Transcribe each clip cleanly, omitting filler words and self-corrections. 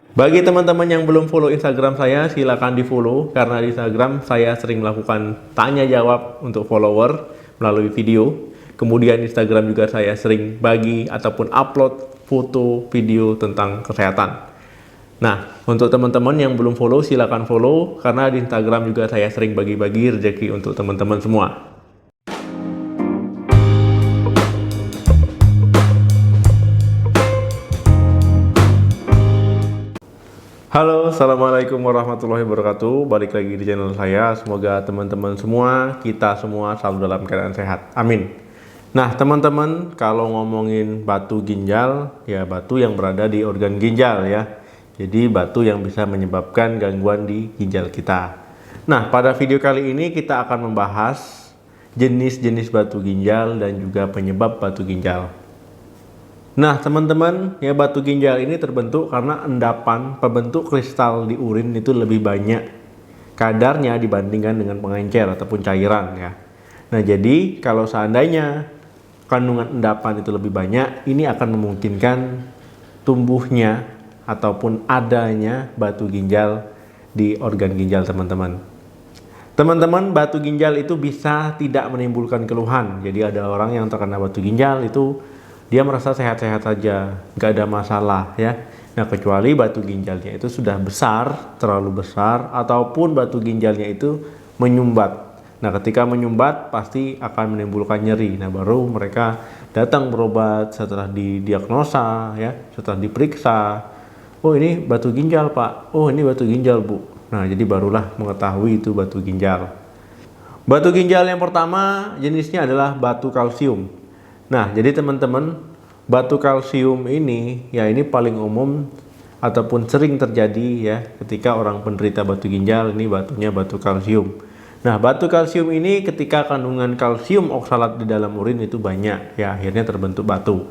Bagi teman-teman yang belum follow Instagram saya, silakan di follow karena di Instagram saya sering melakukan tanya jawab untuk follower melalui video. Kemudian Instagram juga saya sering bagi ataupun upload foto video tentang kesehatan. Nah, untuk teman-teman yang belum follow, silakan follow karena di Instagram juga saya sering bagi-bagi rezeki untuk teman-teman semua. Halo, assalamualaikum warahmatullahi wabarakatuh. Balik lagi di channel saya. Semoga teman-teman semua, kita semua selalu dalam keadaan sehat. Amin. Nah, teman-teman, kalau ngomongin batu ginjal, ya batu yang berada di organ ginjal ya. Jadi batu yang bisa menyebabkan gangguan di ginjal kita. Nah, pada video kali ini kita akan membahas jenis-jenis batu ginjal dan juga penyebab batu ginjal. Nah, teman-teman, ya batu ginjal ini terbentuk karena endapan pembentuk kristal di urin itu lebih banyak kadarnya dibandingkan dengan pengencer ataupun cairan ya. Nah, jadi kalau seandainya kandungan endapan itu lebih banyak, ini akan memungkinkan tumbuhnya ataupun adanya batu ginjal di organ ginjal teman-teman. Teman-teman, batu ginjal itu bisa tidak menimbulkan keluhan. Jadi ada orang yang terkena batu ginjal itu dia merasa sehat-sehat saja, nggak ada masalah ya. Nah, kecuali batu ginjalnya itu sudah besar, terlalu besar, ataupun batu ginjalnya itu menyumbat. Nah, ketika menyumbat pasti akan menimbulkan nyeri. Nah, baru mereka datang berobat setelah didiagnosa ya, setelah diperiksa. Oh, ini batu ginjal, Pak. Oh, ini batu ginjal, Bu. Nah, jadi barulah mengetahui itu batu ginjal. Batu ginjal yang pertama jenisnya adalah batu kalsium. Nah, jadi teman-teman, batu kalsium ini ya ini paling umum ataupun sering terjadi ya ketika orang penderita batu ginjal ini batunya batu kalsium. Nah, batu kalsium ini ketika kandungan kalsium oksalat di dalam urin itu banyak ya akhirnya terbentuk batu.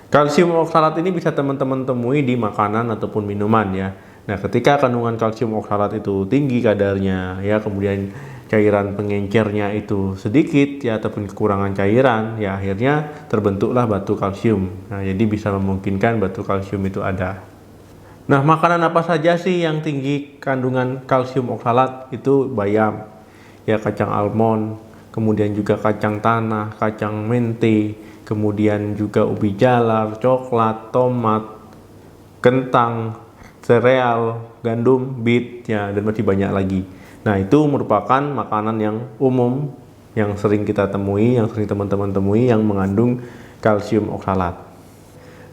Kalsium oksalat ini bisa teman-teman temui di makanan ataupun minuman ya. Nah, ketika kandungan kalsium oksalat itu tinggi kadarnya ya kemudian cairan pengencernya itu sedikit ya ataupun kekurangan cairan ya akhirnya terbentuklah batu kalsium. Nah, jadi bisa memungkinkan batu kalsium itu ada. Nah, makanan apa saja sih yang tinggi kandungan kalsium oksalat? Itu bayam, ya kacang almond, kemudian juga kacang tanah, kacang mente, kemudian juga ubi jalar, coklat, tomat, kentang, sereal, gandum, beet, ya dan masih banyak lagi. Nah, itu merupakan makanan yang umum yang sering kita temui, yang sering teman-teman temui yang mengandung kalsium oksalat.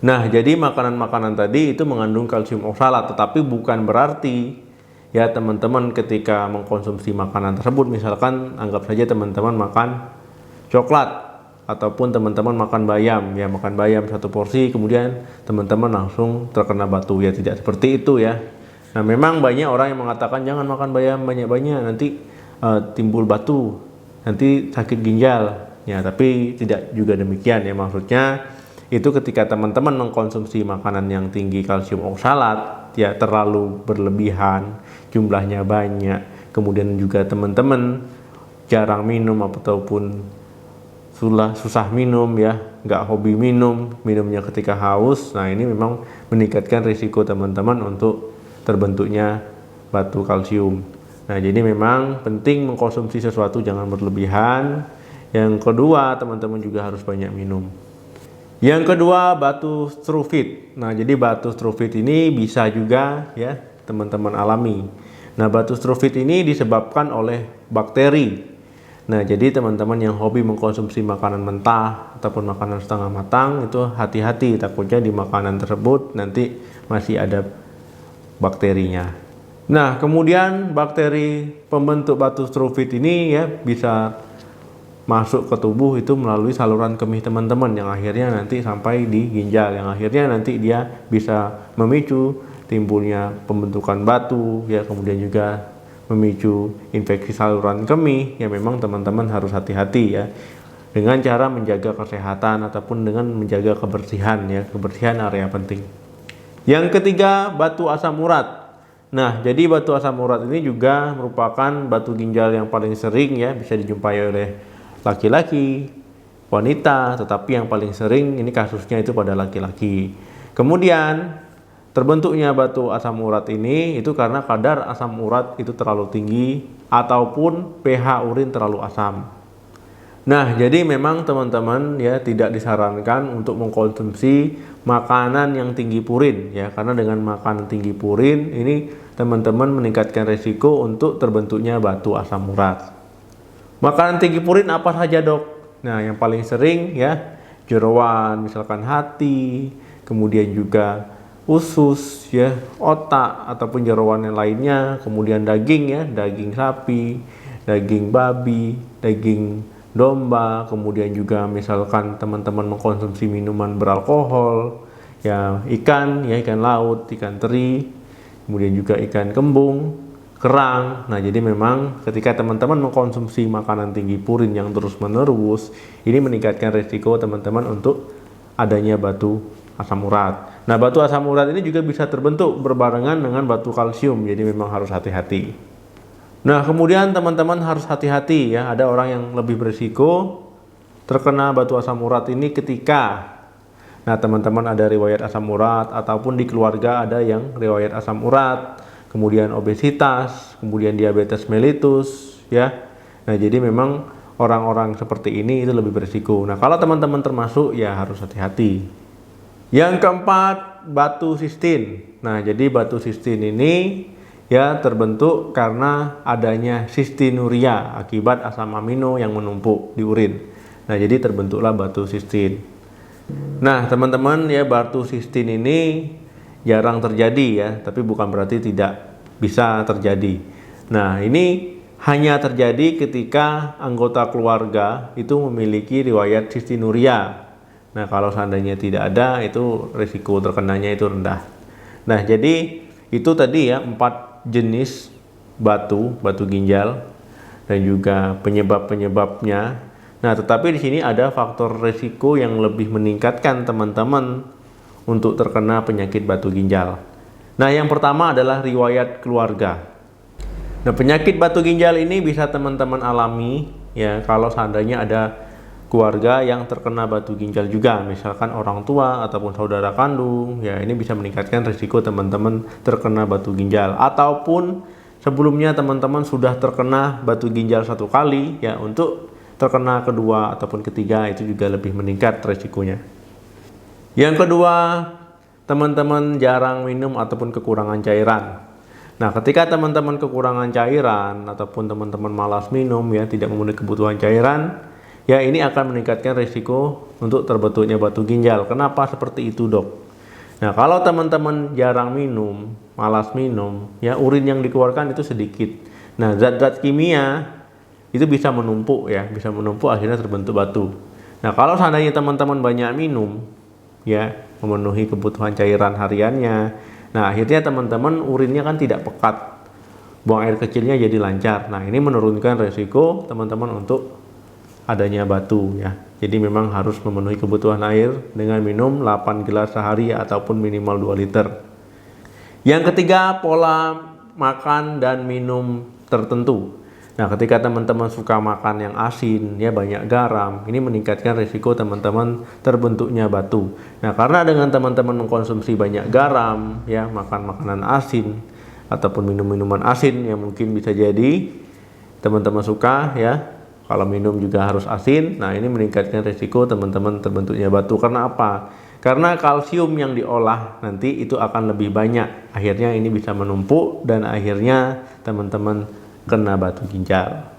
Nah, jadi makanan-makanan tadi itu mengandung kalsium oksalat, tetapi bukan berarti ya teman-teman ketika mengkonsumsi makanan tersebut, misalkan anggap saja teman-teman makan coklat ataupun teman-teman makan bayam, ya makan bayam satu porsi kemudian teman-teman langsung terkena batu, ya tidak seperti itu ya. Nah, memang banyak orang yang mengatakan jangan makan bayam banyak-banyak nanti timbul batu, nanti sakit ginjal. Ya, tapi tidak juga demikian ya, maksudnya itu ketika teman-teman mengkonsumsi makanan yang tinggi kalsium oksalat ya terlalu berlebihan, jumlahnya banyak, kemudian juga teman-teman jarang minum ataupun susah minum ya, nggak hobi minum, minumnya ketika haus. Nah, ini memang meningkatkan risiko teman-teman untuk terbentuknya batu kalsium. Nah, jadi memang penting mengkonsumsi sesuatu jangan berlebihan. Yang kedua, teman-teman juga harus banyak minum. Yang kedua, batu struvit. Nah, jadi batu struvit ini bisa juga ya teman-teman alami. Nah, batu struvit ini disebabkan oleh bakteri. Nah, jadi teman-teman yang hobi mengkonsumsi makanan mentah ataupun makanan setengah matang itu hati-hati, takutnya di makanan tersebut nanti masih ada bakterinya. Nah, kemudian bakteri pembentuk batu struvit ini ya bisa masuk ke tubuh itu melalui saluran kemih teman-teman yang akhirnya nanti sampai di ginjal, yang akhirnya nanti dia bisa memicu timbulnya pembentukan batu ya, kemudian juga memicu infeksi saluran kemih. Ya memang teman-teman harus hati-hati ya dengan cara menjaga kesehatan ataupun dengan menjaga kebersihan ya, kebersihan area penting. Yang ketiga, batu asam urat. Nah, jadi batu asam urat ini juga merupakan batu ginjal yang paling sering ya bisa dijumpai oleh laki-laki, wanita, tetapi yang paling sering ini kasusnya itu pada laki-laki. Kemudian terbentuknya batu asam urat ini itu karena kadar asam urat itu terlalu tinggi ataupun pH urin terlalu asam. Nah, jadi memang teman-teman ya tidak disarankan untuk mengkonsumsi makanan yang tinggi purin ya, karena dengan makanan tinggi purin ini teman-teman meningkatkan resiko untuk terbentuknya batu asam urat. Makanan tinggi purin apa saja, Dok? Nah, yang paling sering ya jeroan, misalkan hati, kemudian juga usus ya, otak ataupun jeroan yang lainnya, kemudian daging ya, daging sapi, daging babi, daging domba, kemudian juga misalkan teman-teman mengkonsumsi minuman beralkohol, ya ikan laut, ikan teri, kemudian juga ikan kembung, kerang. Nah, jadi memang ketika teman-teman mengkonsumsi makanan tinggi purin yang terus-menerus, ini meningkatkan risiko teman-teman untuk adanya batu asam urat. Nah, batu asam urat ini juga bisa terbentuk berbarengan dengan batu kalsium, jadi memang harus hati-hati. Nah, kemudian teman-teman harus hati-hati ya, ada orang yang lebih berisiko terkena batu asam urat ini ketika teman-teman ada riwayat asam urat ataupun di keluarga ada yang riwayat asam urat, kemudian obesitas, kemudian diabetes mellitus ya. Nah, jadi memang orang-orang seperti ini itu lebih berisiko. Nah, kalau teman-teman termasuk ya harus hati-hati. Yang keempat, batu sistin. Nah, jadi batu sistin ini ya terbentuk karena adanya sistinuria akibat asam amino yang menumpuk di urin. Nah, jadi terbentuklah batu sistin. Nah, teman-teman ya, batu sistin ini jarang terjadi ya, tapi bukan berarti tidak bisa terjadi. Nah, ini hanya terjadi ketika anggota keluarga itu memiliki riwayat sistinuria. Nah, kalau seandainya tidak ada, itu risiko terkenanya itu rendah. Nah, jadi itu tadi ya 4 jenis batu ginjal dan juga penyebab-penyebabnya. Nah, tetapi di sini ada faktor risiko yang lebih meningkatkan teman-teman untuk terkena penyakit batu ginjal. Nah, yang pertama adalah riwayat keluarga. Nah, penyakit batu ginjal ini bisa teman-teman alami ya kalau seandainya ada keluarga yang terkena batu ginjal juga, misalkan orang tua ataupun saudara kandung, ya ini bisa meningkatkan risiko teman-teman terkena batu ginjal. Ataupun sebelumnya teman-teman sudah terkena batu ginjal 1 kali, ya untuk terkena kedua ataupun ketiga itu juga lebih meningkat risikonya. Yang kedua, teman-teman jarang minum ataupun kekurangan cairan. Nah, ketika teman-teman kekurangan cairan ataupun teman-teman malas minum ya, tidak memenuhi kebutuhan cairan, ya ini akan meningkatkan risiko untuk terbentuknya batu ginjal. Kenapa seperti itu, Dok? Nah, kalau teman-teman jarang minum, malas minum, ya urin yang dikeluarkan itu sedikit. Nah, zat-zat kimia itu bisa menumpuk ya, bisa menumpuk akhirnya terbentuk batu. Nah, kalau seandainya teman-teman banyak minum, ya memenuhi kebutuhan cairan hariannya, nah akhirnya teman-teman urinnya kan tidak pekat, buang air kecilnya jadi lancar. Nah, ini menurunkan risiko teman-teman untuk adanya batu ya. Jadi memang harus memenuhi kebutuhan air dengan minum 8 gelas sehari ataupun minimal 2 liter. Yang ketiga, pola makan dan minum tertentu. Nah, ketika teman-teman suka makan yang asin ya, banyak garam, ini meningkatkan risiko teman-teman terbentuknya batu. Nah, karena dengan teman-teman mengkonsumsi banyak garam ya, makan makanan asin ataupun minum minuman asin yang mungkin bisa jadi teman-teman suka ya, kalau minum juga harus asin. Nah, ini meningkatkan risiko teman-teman terbentuknya batu. Karena apa? Karena kalsium yang diolah nanti itu akan lebih banyak. Akhirnya ini bisa menumpuk dan akhirnya teman-teman kena batu ginjal.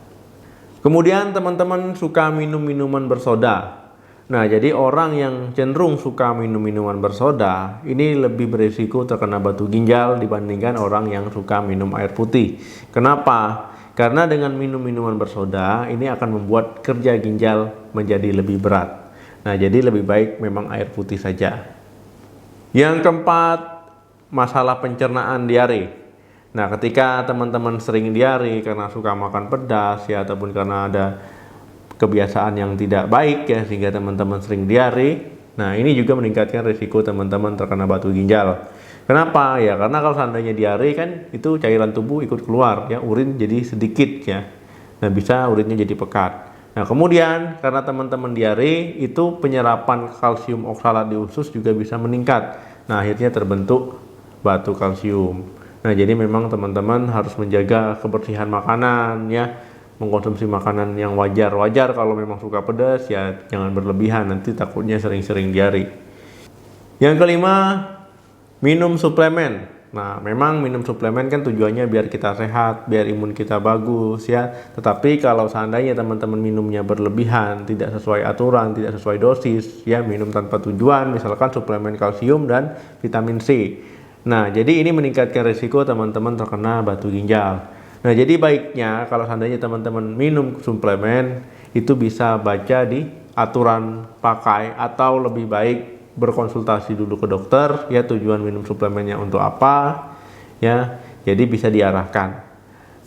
Kemudian teman-teman suka minum minuman bersoda. Nah, jadi orang yang cenderung suka minum minuman bersoda ini lebih berisiko terkena batu ginjal dibandingkan orang yang suka minum air putih. Kenapa? Karena dengan minum minuman bersoda ini akan membuat kerja ginjal menjadi lebih berat. Nah, jadi lebih baik memang air putih saja. Yang keempat, masalah pencernaan diare. Nah, ketika teman-teman sering diare karena suka makan pedas ya, ataupun karena ada kebiasaan yang tidak baik ya, sehingga teman-teman sering diare. Nah, ini juga meningkatkan risiko teman-teman terkena batu ginjal. Kenapa? Ya karena kalau seandainya diare kan itu cairan tubuh ikut keluar ya, urin jadi sedikit ya. Nah, bisa urinnya jadi pekat. Nah, kemudian karena teman-teman diare itu penyerapan kalsium oksalat di usus juga bisa meningkat. Nah, akhirnya terbentuk batu kalsium. Nah, jadi memang teman-teman harus menjaga kebersihan makanan ya, mengkonsumsi makanan yang wajar. Wajar kalau memang suka pedas ya, jangan berlebihan, nanti takutnya sering-sering diare. Yang kelima, minum suplemen. Nah, memang minum suplemen kan tujuannya biar kita sehat, biar imun kita bagus ya. Tetapi kalau seandainya teman-teman minumnya berlebihan, tidak sesuai aturan, tidak sesuai dosis, ya minum tanpa tujuan, misalkan suplemen kalsium dan vitamin C. Nah, jadi ini meningkatkan risiko teman-teman terkena batu ginjal. Nah, jadi baiknya kalau seandainya teman-teman minum suplemen, itu bisa baca di aturan pakai atau lebih baik berkonsultasi dulu ke dokter ya, tujuan minum suplemennya untuk apa ya, jadi bisa diarahkan.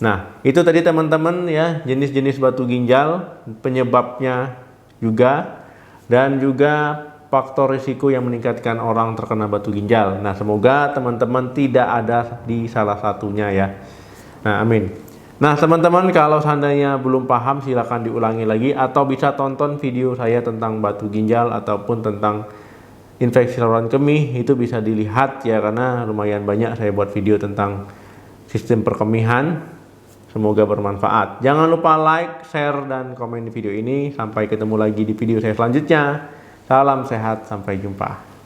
Nah, itu tadi teman-teman ya, jenis-jenis batu ginjal, penyebabnya juga, dan juga faktor risiko yang meningkatkan orang terkena batu ginjal. Nah, semoga teman-teman tidak ada di salah satunya ya. Nah, amin. Nah, teman-teman kalau seandainya belum paham silahkan diulangi lagi, atau bisa tonton video saya tentang batu ginjal ataupun tentang infeksi saluran kemih, itu bisa dilihat ya, karena lumayan banyak saya buat video tentang sistem perkemihan. Semoga bermanfaat. Jangan lupa like, share, dan komen di video ini. Sampai ketemu lagi di video saya selanjutnya. Salam sehat, sampai jumpa.